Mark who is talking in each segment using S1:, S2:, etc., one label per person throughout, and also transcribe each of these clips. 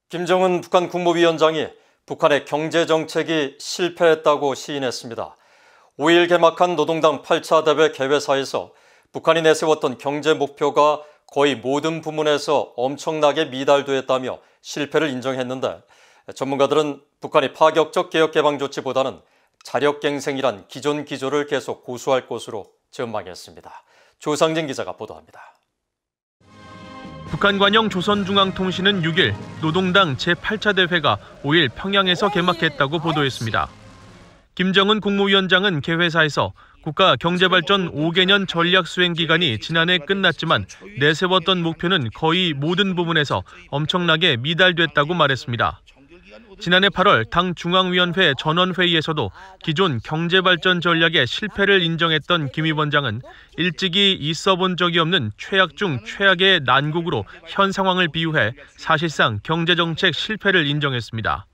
S1: 김정은 북한 국무위원장이 북한의 경제정책이 실패했다고 시인했습니다. 5일 개막한 노동당 8차 대회 개회사에서 북한이 내세웠던 경제 목표가 거의 모든 부문에서 엄청나게 미달됐다며 실패를 인정했는데, 전문가들은 북한이 파격적 개혁 개방 조치보다는 자력갱생이란 기존 기조를 계속 고수할 것으로 전망했습니다. 조상진 기자가 보도합니다.
S2: 북한 관영 조선중앙통신은 6일 노동당 제8차 대회가 5일 평양에서 개막했다고 보도했습니다. 김정은 국무위원장은 개회사에서 국가 경제발전 5개년 전략 수행 기간이 지난해 끝났지만 내세웠던 목표는 거의 모든 부분에서 엄청나게 미달됐다고 말했습니다. 지난해 8월 당 중앙위원회 전원회의에서도 기존 경제발전 전략의 실패를 인정했던 김 위원장은 일찍이 있어본 적이 없는 최악 중 최악의 난국으로 현 상황을 비유해 사실상 경제정책 실패를 인정했습니다.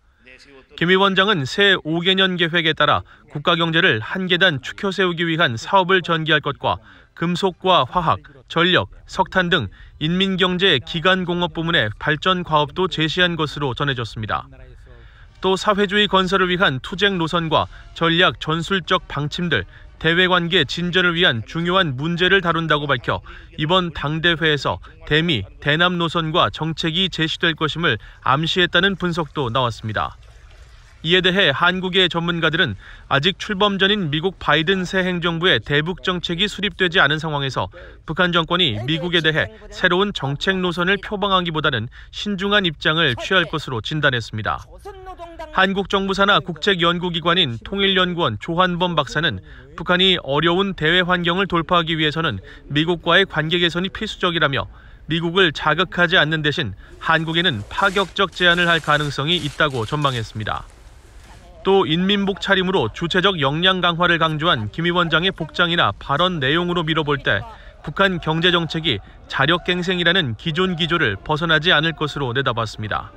S2: 김 위원장은 새 5개년 계획에 따라 국가경제를 한 계단 축혀 세우기 위한 사업을 전개할 것과 금속과 화학, 전력, 석탄 등 인민경제 기간공업 부문의 발전 과업도 제시한 것으로 전해졌습니다. 또 사회주의 건설을 위한 투쟁 노선과 전략 전술적 방침들, 대외관계 진전을 위한 중요한 문제를 다룬다고 밝혀 이번 당대회에서 대미, 대남 노선과 정책이 제시될 것임을 암시했다는 분석도 나왔습니다. 이에 대해 한국의 전문가들은 아직 출범 전인 미국 바이든 새 행정부의 대북 정책이 수립되지 않은 상황에서 북한 정권이 미국에 대해 새로운 정책 노선을 표방하기보다는 신중한 입장을 취할 것으로 진단했습니다. 한국 정부 산하 국책연구기관인 통일연구원 조한범 박사는 북한이 어려운 대외 환경을 돌파하기 위해서는 미국과의 관계 개선이 필수적이라며 미국을 자극하지 않는 대신 한국에는 파격적 제안을 할 가능성이 있다고 전망했습니다. 또 인민복 차림으로 주체적 역량 강화를 강조한 김 위원장의 복장이나 발언 내용으로 미뤄볼 때 북한 경제정책이 자력갱생이라는 기존 기조를 벗어나지 않을 것으로 내다봤습니다.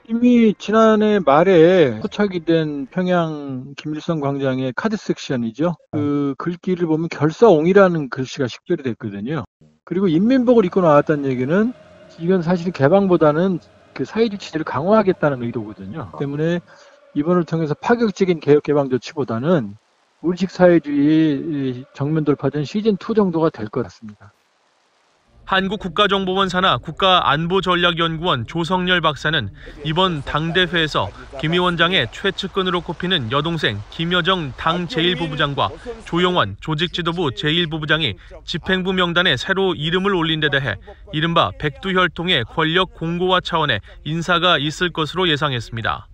S3: 이미 지난해 말에 포착이 된 평양 김일성 광장의 카드 섹션이죠. 그 글귀를 보면 결사옹이라는 글씨가 식별이 됐거든요. 그리고 인민복을 입고 나왔다는 얘기는 이건 사실 개방보다는 그 사회주의 체제를 강화하겠다는 의도거든요. 때문에 이번을 통해서 파격적인 개혁 개방 조치보다는 우리식 사회주의 정면 돌파된 시즌2 정도가 될 것 같습니다.
S2: 한국국가정보원 산하 국가안보전략연구원 조성열 박사는 이번 당대회에서 김 위원장의 최측근으로 꼽히는 여동생 김여정 당 제1부부장과 조용환 조직지도부 제1부부장이 집행부 명단에 새로 이름을 올린 데 대해 이른바 백두혈통의 권력 공고화 차원의 인사가 있을 것으로 예상했습니다.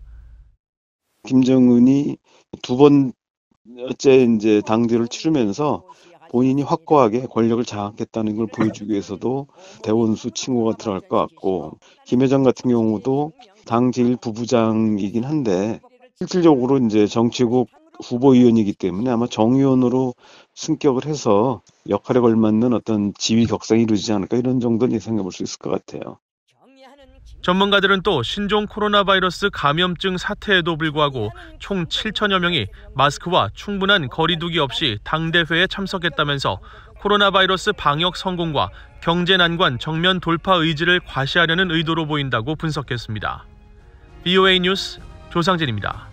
S4: 김정은이 두 번째 이제 당대를 치르면서 본인이 확고하게 권력을 장악했다는 걸 보여주기 위해서도 대원수 칭호가 들어갈 것 같고, 김여정 같은 경우도 당 제1부부장이긴 한데 실질적으로 이제 정치국 후보위원이기 때문에 아마 정의원으로 승격을 해서 역할에 걸맞는 어떤 지위 격상이 이루어지지 않을까, 이런 정도는 예상해 볼 수 있을 것 같아요.
S2: 전문가들은 또 신종 코로나 바이러스 감염증 사태에도 불구하고 총 7천여 명이 마스크와 충분한 거리두기 없이 당대회에 참석했다면서 코로나 바이러스 방역 성공과 경제 난관 정면 돌파 의지를 과시하려는 의도로 보인다고 분석했습니다. VOA 뉴스 조상진입니다.